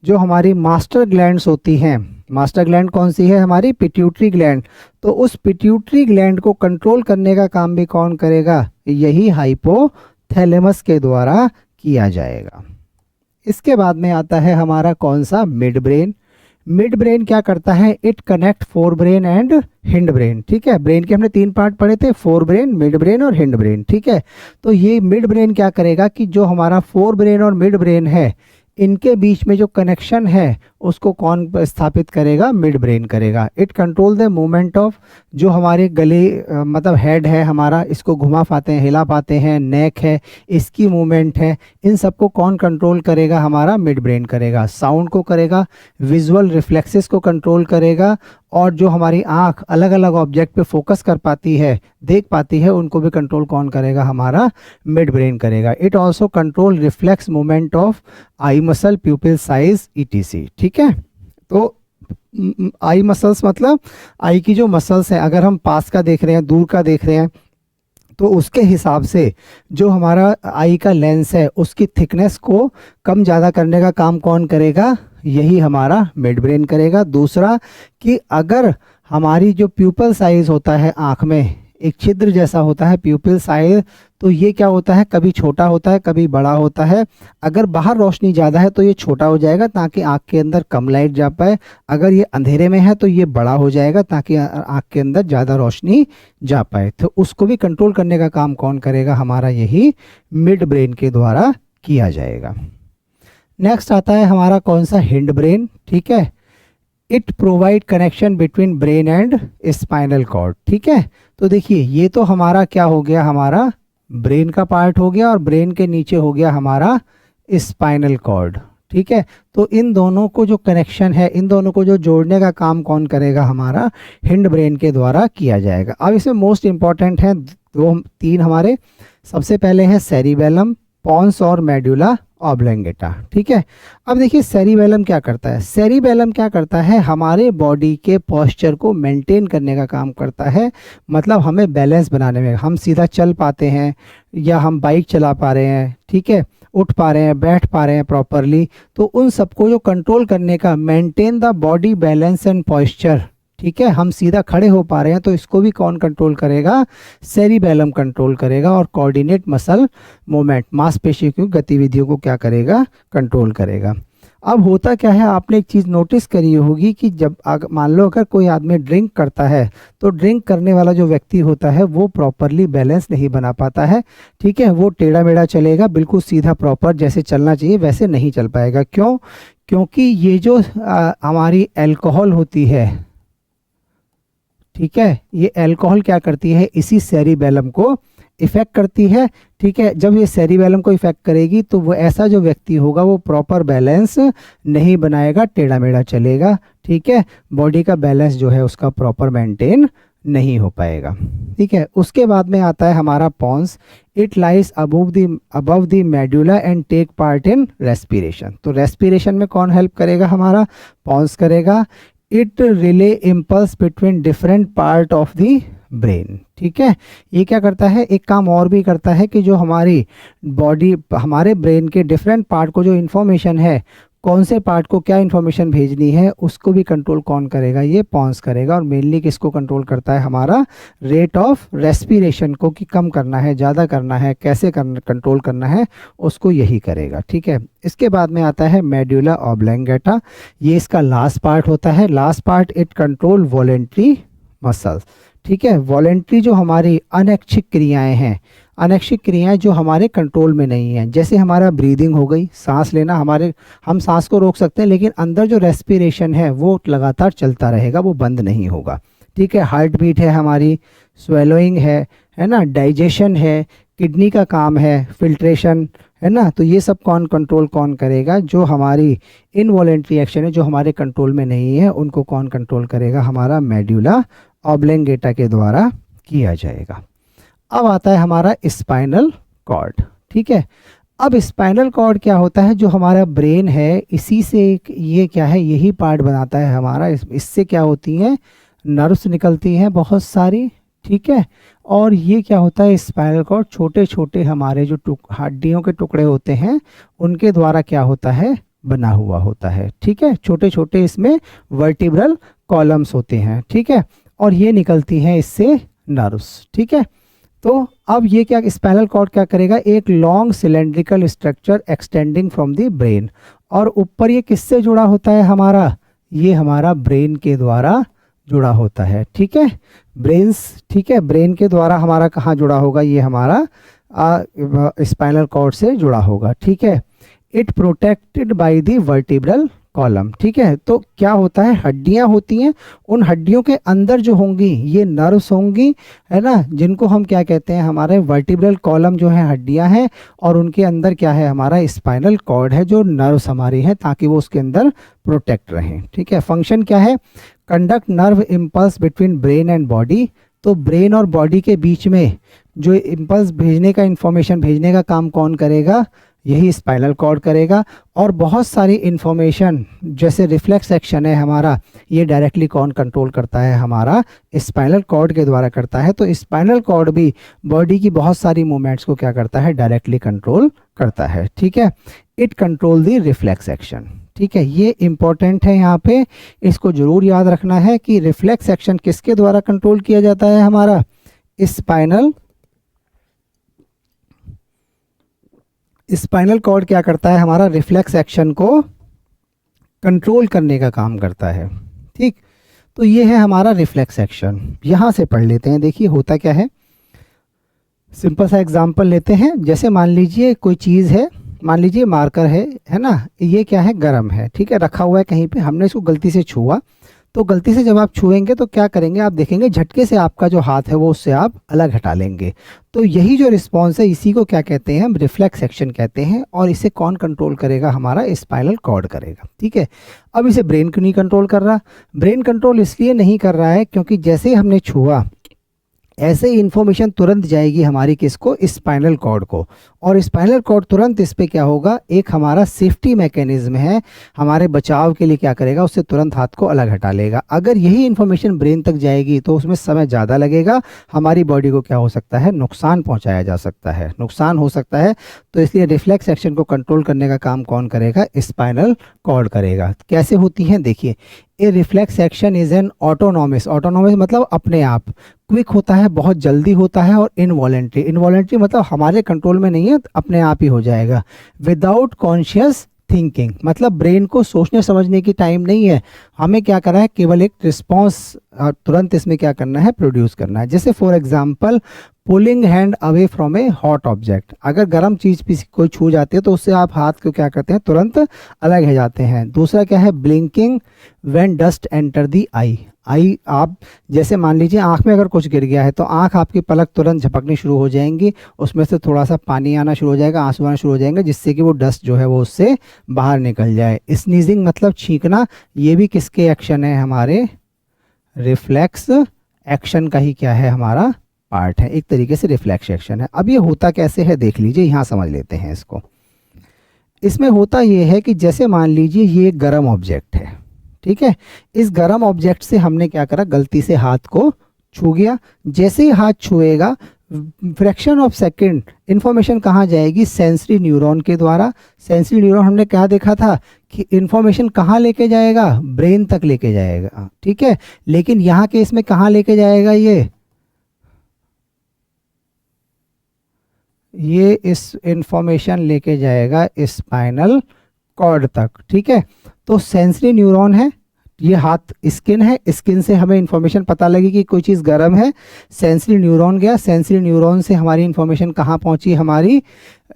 जो हमारी मास्टर ग्लैंड्स होती हैं, मास्टर ग्लैंड कौन सी है, हमारी पिट्यूटरी ग्लैंड, तो उस पिट्यूटरी ग्लैंड को कंट्रोल करने का काम भी कौन करेगा, यही हाइपोथैलेमस के द्वारा किया जाएगा। इसके बाद में आता है हमारा कौन सा, मिड ब्रेन। मिड ब्रेन क्या करता है, it connect fore brain and hind brain. ठीक है, ब्रेन के हमने तीन पार्ट पढ़े थे, फोर ब्रेन, मिड ब्रेन और हिंड ब्रेन। ठीक है, तो ये मिड ब्रेन क्या करेगा कि जो हमारा फोर ब्रेन और मिड ब्रेन है इनके बीच में जो कनेक्शन है उसको कौन स्थापित करेगा, मिड ब्रेन करेगा। It control the movement of, जो हमारे गले मतलब हेड है हमारा, इसको घुमा पाते हैं, हिला पाते हैं, नेक है, इसकी मूवमेंट है, इन सबको कौन कंट्रोल करेगा, हमारा मिड ब्रेन करेगा। साउंड को करेगा, विजुअल रिफ्लेक्सेस को कंट्रोल करेगा, और जो हमारी आंख अलग अलग ऑब्जेक्ट पे फोकस कर पाती है, देख पाती है, उनको भी कंट्रोल कौन करेगा, हमारा मिड ब्रेन करेगा। It also control reflex movement of I muscle, प्यूपिल size, etc. ठीक है, तो आई मसल्स मतलब आई की जो मसल्स हैं, अगर हम पास का देख रहे हैं, दूर का देख रहे हैं, तो उसके हिसाब से जो हमारा आई का लेंस है उसकी थिकनेस को कम ज़्यादा करने का काम कौन करेगा, यही हमारा मिड ब्रेन करेगा। दूसरा कि अगर हमारी जो प्यूपल साइज होता है आँख में, एक छिद्र जैसा होता है प्यूपिल साइज, तो ये क्या होता है, कभी छोटा होता है कभी बड़ा होता है। अगर बाहर रोशनी ज़्यादा है तो ये छोटा हो जाएगा ताकि आँख के अंदर कम लाइट जा पाए, अगर ये अंधेरे में है तो ये बड़ा हो जाएगा ताकि आँख के अंदर ज़्यादा रोशनी जा पाए। तो उसको भी कंट्रोल करने का काम कौन करेगा, हमारा यही मिड ब्रेन के द्वारा किया जाएगा। नेक्स्ट आता है हमारा कौन सा, हिंड ब्रेन। ठीक है, it provide connection between brain and spinal cord. ठीक है, तो देखिए ये तो हमारा क्या हो गया, हमारा ब्रेन का पार्ट हो गया, और ब्रेन के नीचे हो गया हमारा स्पाइनल कॉर्ड। ठीक है। तो इन दोनों को जो कनेक्शन है, इन दोनों को जो जोड़ने का काम कौन करेगा, हमारा हिंड ब्रेन के द्वारा किया जाएगा। अब इसमें मोस्ट इंपॉर्टेंट है दो तीन हमारे, सबसे पहले है सेरिबेलम, पॉन्स और मेडुला ऑब्लंगेटा। ठीक है। अब देखिए सेरिबेलम क्या करता है, सेरिबेलम क्या करता है, हमारे बॉडी के पोस्चर को मेंटेन करने का काम करता है। मतलब हमें बैलेंस बनाने में, हम सीधा चल पाते हैं या हम बाइक चला पा रहे हैं, ठीक है, उठ पा रहे हैं, बैठ पा रहे हैं प्रॉपरली, तो उन सबको जो कंट्रोल करने का, maintain the body balance and posture, ठीक है, हम सीधा खड़े हो पा रहे हैं, तो इसको भी कौन कंट्रोल करेगा, सेरिबेलम कंट्रोल करेगा। और कोऑर्डिनेट मसल मूवमेंट, मांसपेशियों की गतिविधियों को क्या करेगा, कंट्रोल करेगा। अब होता क्या है, आपने एक चीज़ नोटिस करी होगी कि जब मान लो अगर कोई आदमी ड्रिंक करता है, तो ड्रिंक करने वाला जो व्यक्ति होता है वो प्रॉपरली बैलेंस नहीं बना पाता है। ठीक है, वो टेढ़ा मेढ़ा चलेगा, बिल्कुल सीधा प्रॉपर जैसे चलना चाहिए वैसे नहीं चल पाएगा। क्यों? क्योंकि ये जो हमारी अल्कोहल होती है, ठीक है, ये अल्कोहल क्या करती है, इसी सेरिबेलम को इफेक्ट करती है। ठीक है, जब ये सेरिबेलम को इफेक्ट करेगी तो वो ऐसा जो व्यक्ति होगा वो प्रॉपर बैलेंस नहीं बनाएगा, टेढ़ा मेढ़ा चलेगा। ठीक है, बॉडी का बैलेंस जो है उसका प्रॉपर मेंटेन नहीं हो पाएगा। ठीक है, उसके बाद में आता है हमारा pons. It lies above the medulla and take part in respiration. तो रेस्पिरेशन में कौन हेल्प करेगा, हमारा पॉन्स करेगा। It relay impulse between different part of the brain. ठीक है, ये क्या करता है, एक काम और भी करता है कि जो हमारी बॉडी, हमारे ब्रेन के डिफरेंट पार्ट को जो इन्फॉर्मेशन है, कौन से पार्ट को क्या इन्फॉर्मेशन भेजनी है, उसको भी कंट्रोल कौन करेगा, ये पॉन्स करेगा। और मेनली किसको कंट्रोल करता है, हमारा रेट ऑफ रेस्पिरेशन को, कि कम करना है, ज़्यादा करना है, कैसे कंट्रोल करना है, उसको यही करेगा। ठीक है, इसके बाद में आता है मेडुला ऑब्लंगेटा। ये इसका लास्ट पार्ट होता है। Last part, it control voluntary muscles. ठीक है, वॉलेंट्री जो हमारी अनैच्छिक क्रियाएं हैं, अनैच्छिक क्रियाएं जो हमारे कंट्रोल में नहीं हैं, जैसे हमारा ब्रीदिंग हो गई, सांस लेना, हम सांस को रोक सकते हैं लेकिन अंदर जो रेस्पिरेशन है वो लगातार चलता रहेगा, वो बंद नहीं होगा। ठीक है, हार्ट बीट है हमारी, स्वेलोइंग है ना, डाइजेशन है, किडनी का काम है, फिल्ट्रेशन है ना। तो ये सब कौन करेगा, जो हमारी इनवॉलेंट्री एक्शन है, जो हमारे कंट्रोल में नहीं है, उनको कौन कंट्रोल करेगा, हमारा मेडुला ऑब्लंगेटा के द्वारा किया जाएगा। अब आता है हमारा स्पाइनल कॉर्ड। ठीक है, अब स्पाइनल कॉर्ड क्या होता है, जो हमारा ब्रेन है इसी से ये क्या है, यही पार्ट बनाता है हमारा। इससे क्या होती हैं, नर्व्स निकलती हैं बहुत सारी। ठीक है, और ये क्या होता है, स्पाइनल कॉर्ड छोटे छोटे हमारे जो हड्डियों के टुकड़े होते हैं उनके द्वारा क्या होता है, बना हुआ होता है। ठीक है, छोटे छोटे इसमें वर्टिब्रल कॉलम्स होते हैं। ठीक है, और ये निकलती हैं इससे नर्व्स। ठीक है, तो अब ये क्या, स्पाइनल कॉर्ड क्या करेगा, एक long cylindrical structure extending from the brain. और ऊपर ये किससे जुड़ा होता है हमारा, ये हमारा ब्रेन के द्वारा जुड़ा होता है। ठीक है, ठीक है, ब्रेन के द्वारा हमारा कहाँ जुड़ा होगा, ये हमारा स्पाइनल कॉर्ड से जुड़ा होगा। ठीक है, it protected by the vertebral column. ठीक है, तो क्या होता है, हड्डियां होती हैं, उन हड्डियों के अंदर जो होंगी ये नर्व्स होंगी, है ना, जिनको हम क्या कहते हैं, हमारे वर्टिब्रल कॉलम जो है हड्डियां हैं, और उनके अंदर क्या है, हमारा स्पाइनल कॉर्ड है, जो नर्व्स हमारी हैं, ताकि वो उसके अंदर प्रोटेक्ट रहें। ठीक है, फंक्शन क्या है, conduct nerve impulse between brain and body. तो ब्रेन और बॉडी के बीच में जो इम्पल्स भेजने का, इंफॉर्मेशन भेजने का काम कौन करेगा, यही स्पाइनल कॉर्ड करेगा। और बहुत सारी इन्फॉर्मेशन जैसे रिफ्लेक्स एक्शन है हमारा, ये डायरेक्टली कौन कंट्रोल करता है, हमारा स्पाइनल कॉर्ड के द्वारा करता है। तो स्पाइनल कॉर्ड भी बॉडी की बहुत सारी मूवमेंट्स को क्या करता है, डायरेक्टली कंट्रोल करता है। ठीक है, it control the reflex action. ठीक है, ये इंपॉर्टेंट है, यहाँ पे इसको जरूर याद रखना है कि रिफ्लेक्स एक्शन किसके द्वारा कंट्रोल किया जाता है, हमारा स्पाइनल कॉर्ड क्या करता है, हमारा रिफ्लेक्स एक्शन को कंट्रोल करने का काम करता है। ठीक, तो ये है हमारा रिफ्लेक्स एक्शन। यहाँ से पढ़ लेते हैं, देखिए होता क्या है, सिंपल सा एग्जांपल लेते हैं। जैसे मान लीजिए कोई चीज़ है, मान लीजिए मार्कर है ना, ये क्या है, गर्म है। ठीक है, रखा हुआ है कहीं पे, हमने इसको गलती से छुआ तो गलती से जब आप छुएंगे तो क्या करेंगे, आप देखेंगे झटके से आपका जो हाथ है वो उससे आप अलग हटा लेंगे। तो यही जो रिस्पॉन्स है इसी को क्या कहते हैं हम, रिफ्लेक्स एक्शन कहते हैं। और इसे कौन कंट्रोल करेगा, हमारा स्पाइनल कॉर्ड करेगा। ठीक है, अब इसे ब्रेन क्यों नहीं कंट्रोल कर रहा, ब्रेन कंट्रोल इसलिए नहीं कर रहा है क्योंकि जैसे ही हमने छुआ ऐसे ही इन्फॉर्मेशन तुरंत जाएगी हमारी किसको, स्पाइनल कॉर्ड को। और स्पाइनल कॉर्ड तुरंत इस पे क्या होगा, एक हमारा सेफ्टी मैकेनिज्म है, हमारे बचाव के लिए क्या करेगा, उससे तुरंत हाथ को अलग हटा लेगा। अगर यही इन्फॉर्मेशन ब्रेन तक जाएगी तो उसमें समय ज़्यादा लगेगा, हमारी बॉडी को क्या हो सकता है, नुकसान पहुंचाया जा सकता है, नुकसान हो सकता है। तो इसलिए रिफ्लेक्स एक्शन को कंट्रोल करने का काम कौन करेगा, स्पाइनल कॉर्ड करेगा। कैसे होती हैं देखिए, a reflex action is an autonomous, autonomous मतलब अपने आप, क्विक होता है, बहुत जल्दी होता है, और इनवॉलेंट्री, इनवॉलेंट्री मतलब हमारे कंट्रोल में नहीं है, अपने आप ही हो जाएगा। विदाउट कॉन्शियस थिंकिंग मतलब ब्रेन को सोचने समझने की टाइम नहीं है, हमें क्या करना है, केवल एक रिस्पॉन्स तुरंत इसमें क्या करना है, प्रोड्यूस करना है। जैसे for example pulling hand away from A hot object, अगर गर्म चीज़ भी कोई छू जाती है तो उससे आप हाथ को क्या करते हैं, तुरंत अलग हो जाते हैं। दूसरा क्या है, blinking when dust enter the eye, eye आप जैसे मान लीजिए आंख में अगर कुछ गिर गया है तो आंख आपकी पलक तुरंत झपकनी शुरू हो जाएंगी, उसमें से थोड़ा सा पानी आना शुरू हो जाएगा, आंसू आना शुरू हो जाएंगे, जिससे कि वो डस्ट जो है वो उससे बाहर निकल जाए। स्नीजिंग मतलब छींकना, ये भी किसके एक्शन है, हमारे रिफ्लेक्स एक्शन का ही क्या है, हमारा पार्ट है, एक तरीके से रिफ्लेक्स एक्शन है। अब ये होता कैसे है देख लीजिए, यहाँ समझ लेते हैं इसको। इसमें होता ये है कि जैसे मान लीजिए ये एक गर्म ऑब्जेक्ट है, ठीक है, इस गर्म ऑब्जेक्ट से हमने क्या करा, गलती से हाथ को छू गया। जैसे ही हाथ छुएगा फ्रैक्शन ऑफ सेकंड इंफॉर्मेशन कहाँ जाएगी, सेंसरी न्यूरॉन के द्वारा। सेंसरी न्यूरॉन हमने क्या देखा था कि इंफॉर्मेशन कहाँ लेके जाएगा, ब्रेन तक लेके जाएगा, ठीक है। लेकिन यहाँ के इसमें कहाँ लेके जाएगा, ये इस इंफॉर्मेशन लेके जाएगा स्पाइनल कॉर्ड तक, ठीक है। तो सेंसरी न्यूरॉन है, ये हाथ स्किन है, स्किन से हमें इंफॉर्मेशन पता लगी कि कोई चीज़ गर्म है, सेंसरी न्यूरॉन गया, सेंसरी न्यूरॉन से हमारी इंफॉर्मेशन कहाँ पहुंची, हमारी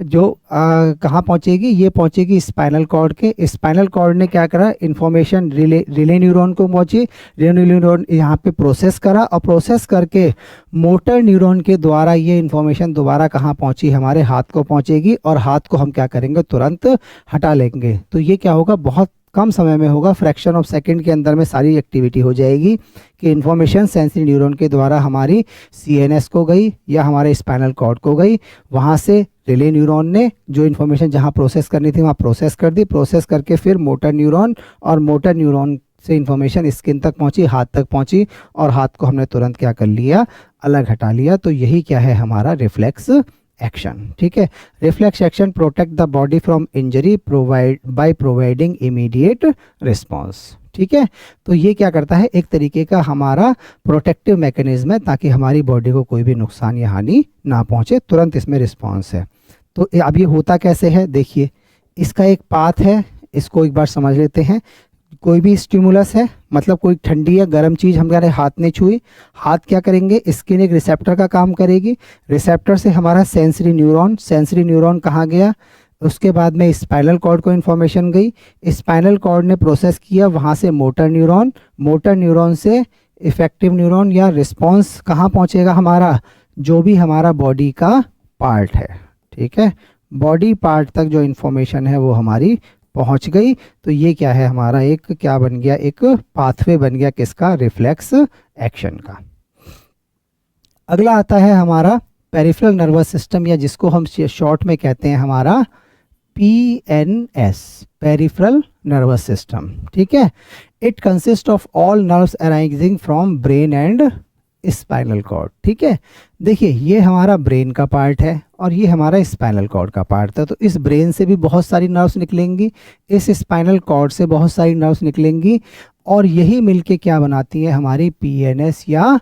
जो कहाँ पहुंचेगी, ये पहुंचेगी स्पाइनल कॉर्ड के। स्पाइनल कॉर्ड ने क्या करा, इंफॉर्मेशन रिले न्यूरॉन को पहुंची, रिले न्यूरॉन यहाँ पे प्रोसेस करा, और प्रोसेस करके मोटर न्यूरॉन के द्वारा ये इंफॉर्मेशन दोबारा कहाँ पहुंची, हमारे हाथ को पहुंचेगी, और हाथ को हम क्या करेंगे, तुरंत हटा लेंगे। तो ये क्या होगा, बहुत कम समय में होगा, फ्रैक्शन ऑफ सेकंड के अंदर में सारी एक्टिविटी हो जाएगी कि इन्फॉर्मेशन सेंसरी न्यूरॉन के द्वारा हमारी सीएनएस को गई या हमारे स्पाइनल कॉर्ड को गई, वहाँ से रिले न्यूरॉन ने जो इन्फॉर्मेशन जहाँ प्रोसेस करनी थी वहाँ प्रोसेस कर दी, प्रोसेस करके फिर मोटर न्यूरॉन, और मोटर न्यूरॉन से इन्फॉर्मेशन स्किन तक पहुँची, हाथ तक पहुँची, और हाथ को हमने तुरंत क्या कर लिया, अलग हटा लिया। तो यही क्या है, हमारा रिफ्लेक्स एक्शन, ठीक है। Reflex action protect the body from injury by providing immediate response, ठीक है। तो ये क्या करता है, एक तरीके का हमारा प्रोटेक्टिव मैकेनिज्म है, ताकि हमारी बॉडी को कोई भी नुकसान या हानि ना पहुंचे, तुरंत इसमें रिस्पॉन्स है। तो अब ये होता कैसे है देखिए, इसका एक पाथ है, इसको एक बार समझ लेते हैं। कोई भी स्टिमुलस है, मतलब कोई ठंडी या गर्म चीज़ हमारे हाथ ने छुई, हाथ क्या करेंगे, स्किन एक रिसेप्टर का काम करेगी, रिसेप्टर से हमारा सेंसरी न्यूरॉन कहाँ गया, उसके बाद में स्पाइनल कॉर्ड को इन्फॉर्मेशन गई, स्पाइनल कॉर्ड ने प्रोसेस किया, वहाँ से मोटर न्यूरॉन से इफेक्टिव न्यूरॉन या रिस्पॉन्स कहाँ पहुँचेगा, हमारा जो भी हमारा बॉडी का पार्ट है, ठीक है, बॉडी पार्ट तक जो इन्फॉर्मेशन है वो हमारी पहुंच गई। तो ये क्या है, हमारा एक क्या बन गया, एक पाथवे बन गया, किसका, रिफ्लेक्स एक्शन का। अगला आता है हमारा पेरिफेरल नर्वस सिस्टम, या जिसको हम शॉर्ट में कहते हैं हमारा PNS, पेरिफेरल नर्वस सिस्टम, ठीक है। It consist of all nerves arising from brain and spinal cord, ठीक है। देखिए ये हमारा ब्रेन का पार्ट है और ये हमारा स्पाइनल कॉर्ड का पार्ट है। तो इस ब्रेन से भी बहुत सारी नर्व्स निकलेंगी, इस स्पाइनल कॉर्ड से बहुत सारी नर्व्स निकलेंगी, और यही मिलके क्या बनाती है, हमारी PNS या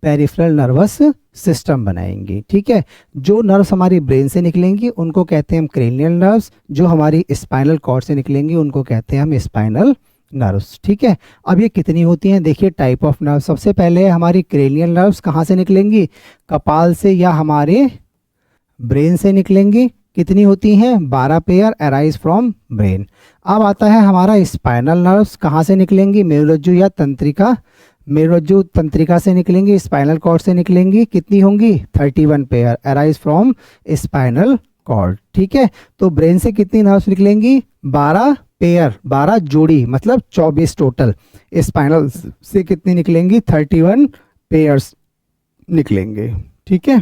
पेरिफेरल नर्वस सिस्टम बनाएंगी, ठीक है। जो नर्व्स हमारी ब्रेन से निकलेंगी उनको कहते हैं हम क्रेनियल नर्व्स, जो हमारी स्पाइनल कॉर्ड से निकलेंगी उनको कहते हैं हम स्पाइनल नर्व्स, ठीक है। अब ये कितनी होती हैं, देखिए टाइप ऑफ नर्व। सबसे पहले हमारी क्रेनियल नर्व्स कहाँ से निकलेंगी, कपाल से या हमारे ब्रेन से निकलेंगी, कितनी होती हैं? 12 पेयर अराइज फ्रॉम ब्रेन। अब आता है हमारा स्पाइनल नर्व्स, कहाँ से निकलेंगी? मेरुरज्जु या तंत्रिका। मेरुरज्जु तंत्रिका से निकलेंगी, स्पाइनल कॉर्ड से निकलेंगी। कितनी होंगी? 31 pair arise from spinal cord. ठीक है, तो ब्रेन से कितनी नर्व्स निकलेंगी? 12 पेयर, 12 जोड़ी, मतलब 24 टोटल। स्पाइनल से कितनी निकलेंगी? 31 पेयर्स निकलेंगे। ठीक है,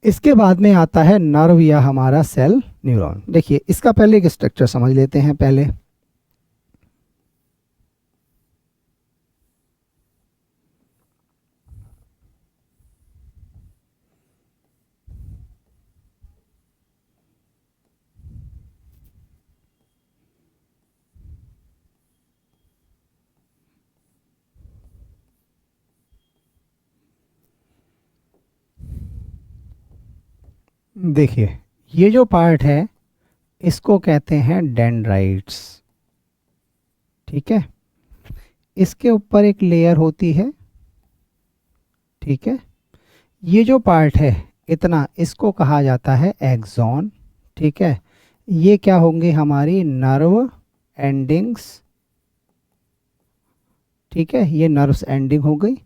इसके बाद में आता है नर्व या हमारा सेल न्यूरॉन। देखिए इसका पहले एक स्ट्रक्चर समझ लेते हैं पहले। देखिए ये जो पार्ट है इसको कहते हैं डेंड्राइट्स। ठीक है, इसके ऊपर एक लेयर होती है। ठीक है, ये जो पार्ट है इतना, इसको कहा जाता है एक्सॉन। ठीक है, ये क्या होंगे? हमारी नर्व एंडिंग्स। ठीक है, ये नर्व्स एंडिंग हो गई।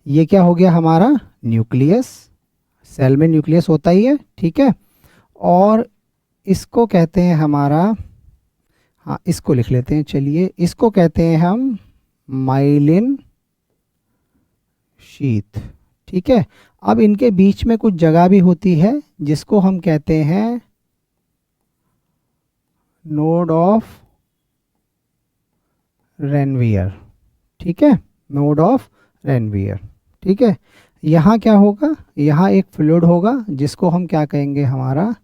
ये क्या हो गया? हमारा न्यूक्लियस। सेल में न्यूक्लियस होता ही है। ठीक है, और इसको कहते हैं हमारा, हाँ इसको लिख लेते हैं, चलिए इसको कहते हैं हम माइलिन शीथ। ठीक है, अब इनके बीच में कुछ जगह भी होती है जिसको हम कहते हैं नोड ऑफ रेनवियर। ठीक है, नोड ऑफ रेनवियर। ठीक है, यहाँ क्या होगा? यहाँ एक फ्लूइड होगा जिसको हम क्या कहेंगे? हमारा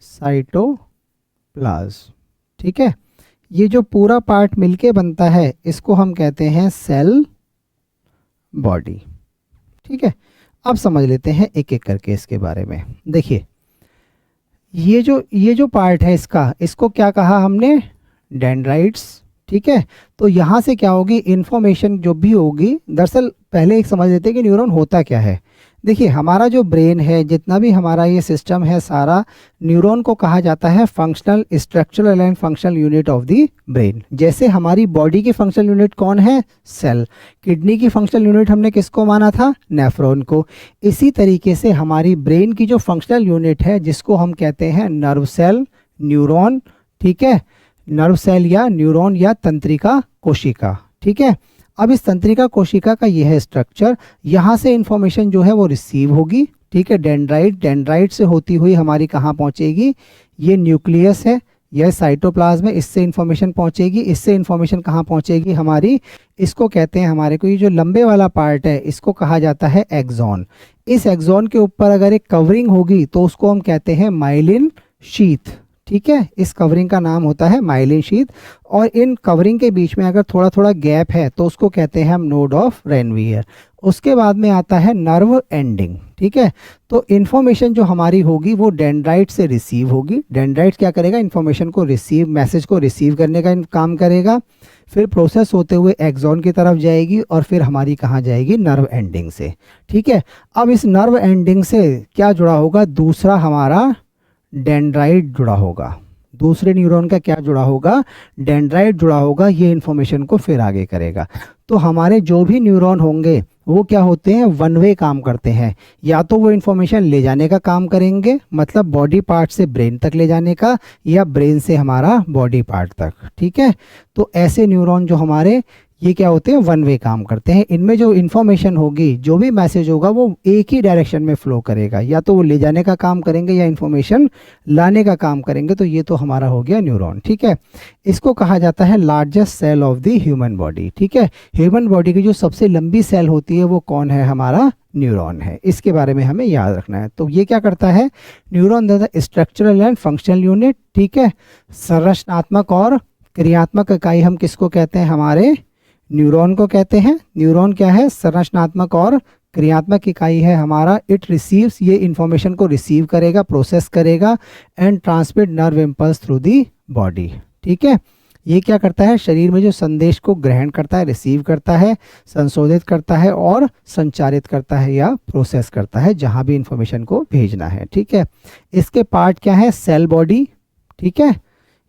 साइटोप्लाज्म। ठीक है, ये जो पूरा पार्ट मिलके बनता है इसको हम कहते हैं सेल बॉडी। ठीक है, अब समझ लेते हैं एक एक करके इसके बारे में। देखिए ये जो पार्ट है इसको क्या कहा हमने? डेंड्राइट्स। ठीक है, तो यहाँ से क्या होगी? इन्फॉर्मेशन जो भी होगी, दरअसल पहले एक समझ लेते हैं कि न्यूरॉन होता क्या है। देखिए हमारा जो ब्रेन है, जितना भी हमारा ये सिस्टम है सारा, न्यूरॉन को कहा जाता है functional structural and functional unit of the brain. जैसे हमारी बॉडी की फंक्शनल यूनिट कौन है? सेल। किडनी की फंक्शनल यूनिट हमने किसको माना था? नेफ्रॉन को। इसी तरीके से हमारी ब्रेन की जो फंक्शनल यूनिट है जिसको हम कहते हैं नर्व सेल, न्यूरॉन। ठीक है, नर्व सेल या न्यूरॉन या तंत्रिका कोशिका। ठीक है, अब इस तंत्रिका कोशिका का यह है स्ट्रक्चर। यहाँ से इंफॉर्मेशन जो है वो रिसीव होगी। ठीक है, डेंड्राइट से होती हुई हमारी कहाँ पहुँचेगी? ये न्यूक्लियस है, यह साइटोप्लाज्म है, इससे इंफॉर्मेशन पहुँचेगी। इससे इंफॉर्मेशन कहाँ पहुँचेगी हमारी? इसको कहते हैं, हमारे को ये जो लंबे वाला पार्ट है इसको कहा जाता है एक्सॉन। इस एक्सॉन के ऊपर अगर एक कवरिंग होगी तो उसको हम कहते हैं माइलिन शीथ। ठीक है, इस कवरिंग का नाम होता है माइलिन शीथ, और इन कवरिंग के बीच में अगर थोड़ा थोड़ा गैप है तो उसको कहते हैं हम नोड ऑफ रेनवियर। उसके बाद में आता है नर्व एंडिंग। ठीक है, तो इन्फॉर्मेशन जो हमारी होगी वो डेंड्राइट से रिसीव होगी। डेंड्राइट क्या करेगा? इन्फॉर्मेशन को रिसीव, मैसेज को रिसीव करने का काम करेगा, फिर प्रोसेस होते हुए एक्सॉन की तरफ जाएगी और फिर हमारी कहाँ जाएगी? नर्व एंडिंग से। ठीक है, अब इस नर्व एंडिंग से क्या जुड़ा होगा? दूसरा हमारा डेंड्राइट जुड़ा होगा। दूसरे न्यूरॉन का क्या जुड़ा होगा? डेंड्राइट जुड़ा होगा। ये इन्फॉर्मेशन को फिर आगे करेगा। तो हमारे जो भी न्यूरॉन होंगे वो क्या होते हैं? वन वे काम करते हैं। या तो वो इन्फॉर्मेशन ले जाने का काम करेंगे, मतलब बॉडी पार्ट से ब्रेन तक ले जाने का, या ब्रेन से हमारा बॉडी पार्ट तक। ठीक है, तो ऐसे न्यूरॉन जो हमारे, ये क्या होते हैं? वन वे काम करते हैं। इनमें जो इन्फॉर्मेशन होगी, जो भी मैसेज होगा वो एक ही डायरेक्शन में फ्लो करेगा। या तो वो ले जाने का काम करेंगे या इन्फॉर्मेशन लाने का काम करेंगे। तो ये तो हमारा हो गया न्यूरॉन। ठीक है, इसको कहा जाता है largest cell of the human body. ठीक है, ह्यूमन बॉडी की जो सबसे लंबी सेल होती है वो कौन है? हमारा न्यूरॉन है। इसके बारे में हमें याद रखना है। तो ये क्या करता है? Neuron the structural and functional unit. ठीक है, संरचनात्मक और क्रियात्मक इकाई हम किसको कहते हैं? हमारे न्यूरॉन को कहते हैं। न्यूरॉन क्या है? संरचनात्मक और क्रियात्मक इकाई है हमारा। इट रिसीव्स, ये इंफॉर्मेशन को रिसीव करेगा, प्रोसेस करेगा, and transmit nerve impulse through the body. ठीक है, ये क्या करता है, शरीर में जो संदेश को ग्रहण करता है, रिसीव करता है, संशोधित करता है और संचारित करता है या प्रोसेस करता है जहाँ भी इंफॉर्मेशन को भेजना है। ठीक है, इसके पार्ट क्या है, सेल बॉडी। ठीक है,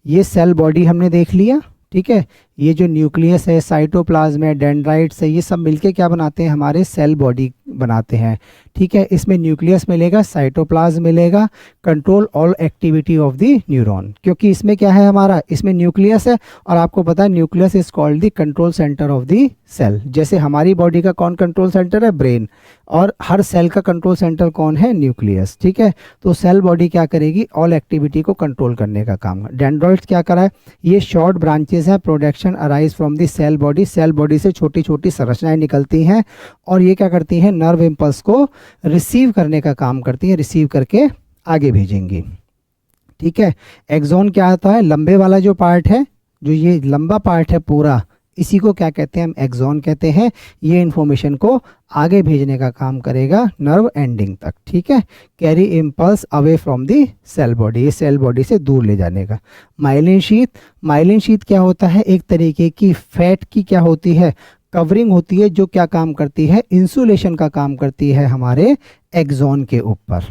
ये सेल बॉडी हमने देख लिया। ठीक है, ये जो न्यूक्लियस है, साइटोप्लाज्म है, डेंड्राइट्स है, ये सब मिलके क्या बनाते हैं, हमारे सेल बॉडी बनाते हैं। ठीक है, इसमें न्यूक्लियस मिलेगा, साइटोप्लाज्म मिलेगा, control all activity of the neuron, क्योंकि इसमें क्या है हमारा, इसमें न्यूक्लियस है और आपको पता है nucleus is called the control centre of the cell. जैसे हमारी बॉडी का कौन कंट्रोल सेंटर है, ब्रेन, और हर सेल का कंट्रोल सेंटर कौन है, न्यूक्लियस। ठीक है, तो सेल बॉडी क्या करेगी, ऑल एक्टिविटी को कंट्रोल करने का काम। डेंड्राइट्स क्या करा है, ये शॉर्ट ब्रांचेस हैं, production arise from the cell body, cell body से छोटी छोटी संरचनाएं निकलती हैं और ये क्या करती हैं, नर्व इम्पल्स को रिसीव करने का काम करती है, रिसीव करके आगे भेजेंगी। ठीक है, एक्सॉन क्या आता है, लंबे वाला जो पार्ट है, जो ये लंबा पार्ट है पूरा, इसी को क्या कहते हैं, हम एक्सॉन कहते हैं। ये इंफॉर्मेशन को आगे भेजने का काम करेगा नर्व एंडिंग तक। ठीक है, carry impulse away from the cell body, ये सेल बॉडी से दूर ले जाने का। माइलिन शीथ, माइलिन शीथ क्या होता है, एक तरीके की फैट की क्या होती है, कवरिंग होती है, जो क्या काम करती है, इंसुलेशन का काम करती है हमारे एक्सॉन के ऊपर।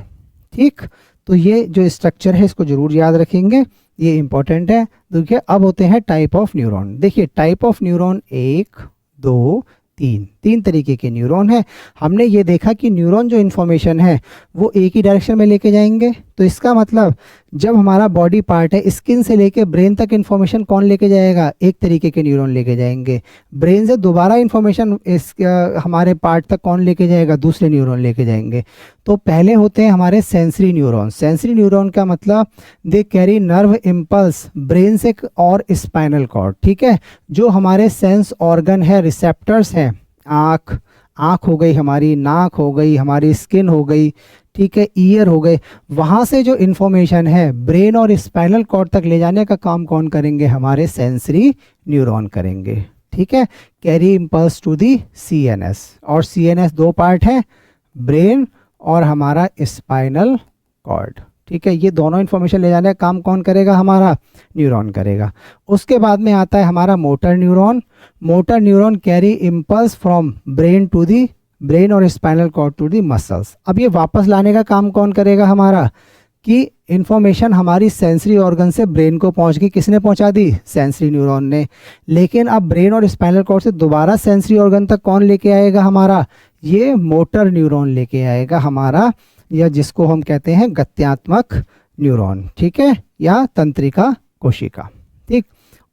ठीक, तो ये जो स्ट्रक्चर है इसको जरूर याद रखेंगे, ये इंपॉर्टेंट है। देखिए अब होते हैं टाइप ऑफ न्यूरॉन। देखिए टाइप ऑफ न्यूरॉन 1, 2, 3 तरीके के न्यूरॉन है। हमने ये देखा कि न्यूरॉन जो इन्फॉर्मेशन है वो एक ही डायरेक्शन में लेके जाएंगे, तो इसका मतलब जब हमारा बॉडी पार्ट है, स्किन से लेके ब्रेन तक इन्फॉर्मेशन कौन लेके जाएगा, एक तरीके के न्यूरॉन लेके जाएंगे। ब्रेन से दोबारा इन्फॉर्मेशन इस हमारे पार्ट तक कौन लेके जाएगा, दूसरे न्यूरॉन लेके जाएंगे। तो पहले होते हैं हमारे सेंसरी न्यूरॉन। सेंसरी न्यूरॉन का मतलब they carry nerve impulse brain से और स्पाइनल कॉर्ड। ठीक है, जो हमारे सेंस ऑर्गन है, रिसेप्टर्स हैं, आँख हो गई हमारी, नाक हो गई हमारी, स्किन हो गई, ठीक है, ईयर हो गए, वहाँ से जो इन्फॉर्मेशन है ब्रेन और स्पाइनल कॉर्ड तक ले जाने का काम कौन करेंगे, हमारे सेंसरी न्यूरॉन करेंगे। ठीक है, carry impulse to the CNS, और CNS दो पार्ट है, ब्रेन और हमारा स्पाइनल कॉर्ड। ठीक है, ये दोनों इन्फॉर्मेशन ले जाने का काम कौन करेगा, हमारा न्यूरॉन करेगा। उसके बाद में आता है हमारा motor neuron. Motor neuron carry impulse from brain to the brain और spinal cord to the muscles. अब ये वापस लाने का काम कौन करेगा हमारा, कि इन्फॉर्मेशन हमारी सेंसरी ऑर्गन से ब्रेन को पहुंच गई, किसने पहुंचा दी, सेंसरी न्यूरॉन ने। लेकिन अब ब्रेन और स्पाइनल कॉर्ड से दोबारा सेंसरी ऑर्गन तक कौन लेके आएगा, हमारा ये मोटर न्यूरॉन लेके आएगा हमारा, या जिसको हम कहते हैं गत्यात्मक न्यूरॉन। ठीक है, या तंत्रिका कोशिका। ठीक,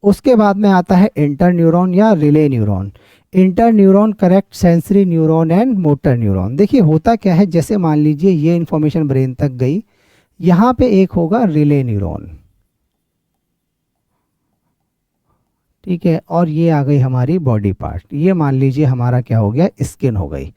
उसके बाद में आता है इंटर न्यूरॉन या relay neuron. Inter neuron correct sensory neuron and motor neuron. देखिए होता क्या है, जैसे मान लीजिए ये इन्फॉर्मेशन ब्रेन तक गई, यहाँ पे एक होगा रिले न्यूरॉन, ठीक है, और ये आ गई हमारी बॉडी पार्ट, ये मान लीजिए हमारा क्या हो गया, स्किन हो गई।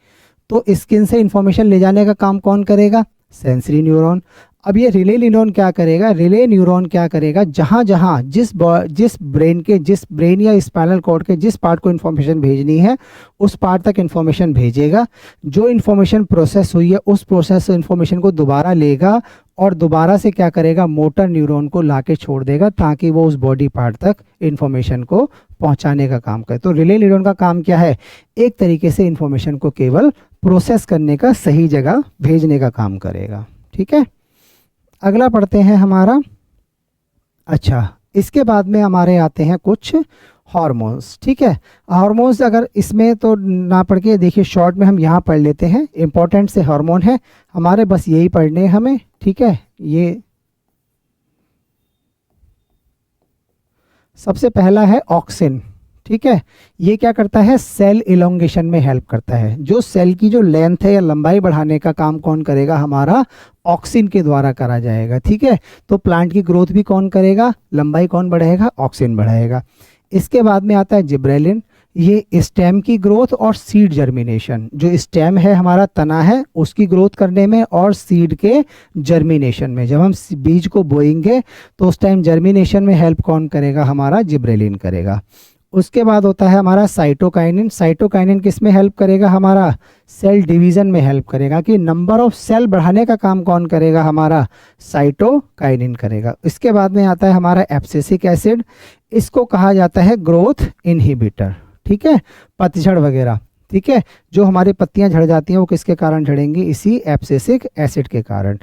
तो स्किन से इंफॉर्मेशन ले जाने का काम कौन करेगा, सेंसरी न्यूरॉन। अब ये रिले न्यूरॉन क्या करेगा, रिले न्यूरॉन क्या करेगा, जहाँ जहाँ जिस ब्रेन या स्पाइनल कॉर्ड के जिस पार्ट को इन्फॉर्मेशन भेजनी है उस पार्ट तक इन्फॉर्मेशन भेजेगा। जो इन्फॉर्मेशन प्रोसेस हुई है उस प्रोसेस इन्फॉर्मेशन को दोबारा लेगा और दोबारा से क्या करेगा, मोटर न्यूरॉन को लाके छोड़ देगा, ताकि वो उस बॉडी पार्ट तक इन्फॉर्मेशन को पहुंचाने का काम करे। तो रिले न्यूरॉन का काम क्या है, एक तरीके से इन्फॉर्मेशन को केवल प्रोसेस करने का, सही जगह भेजने का काम करेगा। ठीक है, अगला पढ़ते हैं हमारा। अच्छा, इसके बाद में हमारे आते हैं कुछ हार्मोन्स। ठीक है, हार्मोन्स अगर इसमें तो ना पढ़ के देखिए, शॉर्ट में हम यहाँ पढ़ लेते हैं। इंपॉर्टेंट से हार्मोन है हमारे, बस यही पढ़ने हैं हमें। ठीक है, ये सबसे पहला है ऑक्सिन। ठीक है, ये क्या करता है, सेल इलोंगेशन में हेल्प करता है। जो सेल की जो लेंथ है या लंबाई बढ़ाने का काम कौन करेगा, हमारा ऑक्सिन के द्वारा करा जाएगा। ठीक है, तो प्लांट की ग्रोथ भी कौन करेगा, लंबाई कौन बढ़ाएगा, ऑक्सिन बढ़ाएगा। इसके बाद में आता है जिब्रेलिन, ये स्टेम की ग्रोथ और सीड जर्मिनेशन। जो स्टेम है हमारा तना है उसकी ग्रोथ करने में, और सीड के जर्मिनेशन में। जब हम बीज को बोएंगे तो उस टाइम जर्मिनेशन में हेल्प कौन करेगा, हमारा जिब्रेलिन करेगा। उसके बाद होता है हमारा साइटोकाइनिन। साइटोकाइनिन किस में हेल्प करेगा? हमारा सेल डिवीज़न में हेल्प करेगा। कि नंबर ऑफ सेल बढ़ाने का काम कौन करेगा? हमारा साइटोकाइनिन करेगा। इसके बाद में आता है हमारा एब्सिसिक एसिड। इसको कहा जाता है ग्रोथ इनहिबिटर, ठीक है, पतझड़ वगैरह, ठीक है, जो हमारी पत्तियां झड़ जाती हैं वो किसके कारण झड़ेंगी? इसी एब्सिसिक एसिड के कारण।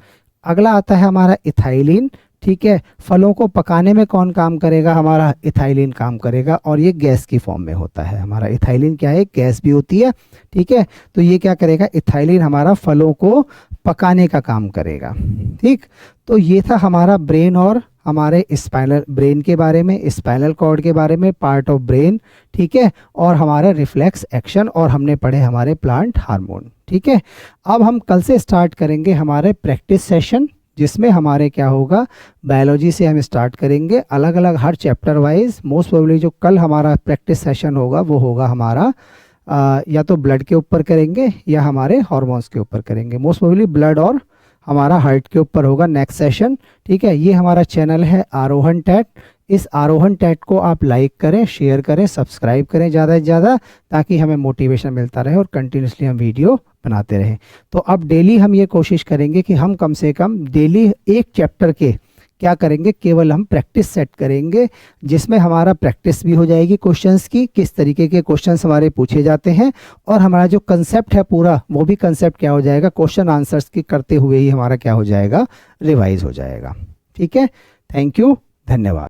अगला आता है हमारा इथाइलिन, ठीक है, फलों को पकाने में कौन काम करेगा? हमारा इथाइलिन काम करेगा, और ये गैस की फॉर्म में होता है। हमारा इथाइलिन क्या है? गैस भी होती है, ठीक है। तो ये क्या करेगा? इथाइलिन हमारा फलों को पकाने का काम करेगा, ठीक। तो ये था हमारा ब्रेन और हमारे स्पाइनल ब्रेन के बारे में, स्पाइनल कॉर्ड के बारे में, पार्ट ऑफ ब्रेन, ठीक है, और हमारे रिफ्लेक्स एक्शन, और हमने पढ़े हमारे प्लांट हार्मोन, ठीक है। अब हम कल से स्टार्ट करेंगे हमारे प्रैक्टिस सेशन, जिसमें हमारे क्या होगा? बायोलॉजी से हम स्टार्ट करेंगे अलग अलग हर चैप्टर वाइज। मोस्ट प्रोबेबली जो कल हमारा प्रैक्टिस सेशन होगा वो होगा हमारा या तो ब्लड के ऊपर करेंगे या हमारे हार्मोन्स के ऊपर करेंगे। मोस्ट प्रोबेबली ब्लड और हमारा हार्ट के ऊपर होगा नेक्स्ट सेशन, ठीक है। ये हमारा चैनल है आरोहन टैट। इस आरोहन टैट को आप लाइक करें, शेयर करें, सब्सक्राइब करें ज़्यादा से ज़्यादा, ताकि हमें मोटिवेशन मिलता रहे और कंटिन्यूसली हम वीडियो बनाते रहें। तो अब डेली हम ये कोशिश करेंगे कि हम कम से कम डेली एक चैप्टर के क्या करेंगे? केवल हम प्रैक्टिस सेट करेंगे, जिसमें हमारा प्रैक्टिस भी हो जाएगी क्वेश्चंस की, किस तरीके के क्वेश्चंस हमारे पूछे जाते हैं, और हमारा जो कंसेप्ट है पूरा, वो भी कंसेप्ट क्या हो जाएगा? क्वेश्चन आंसर्स की करते हुए ही हमारा क्या हो जाएगा? रिवाइज हो जाएगा, ठीक है। थैंक यू, धन्यवाद।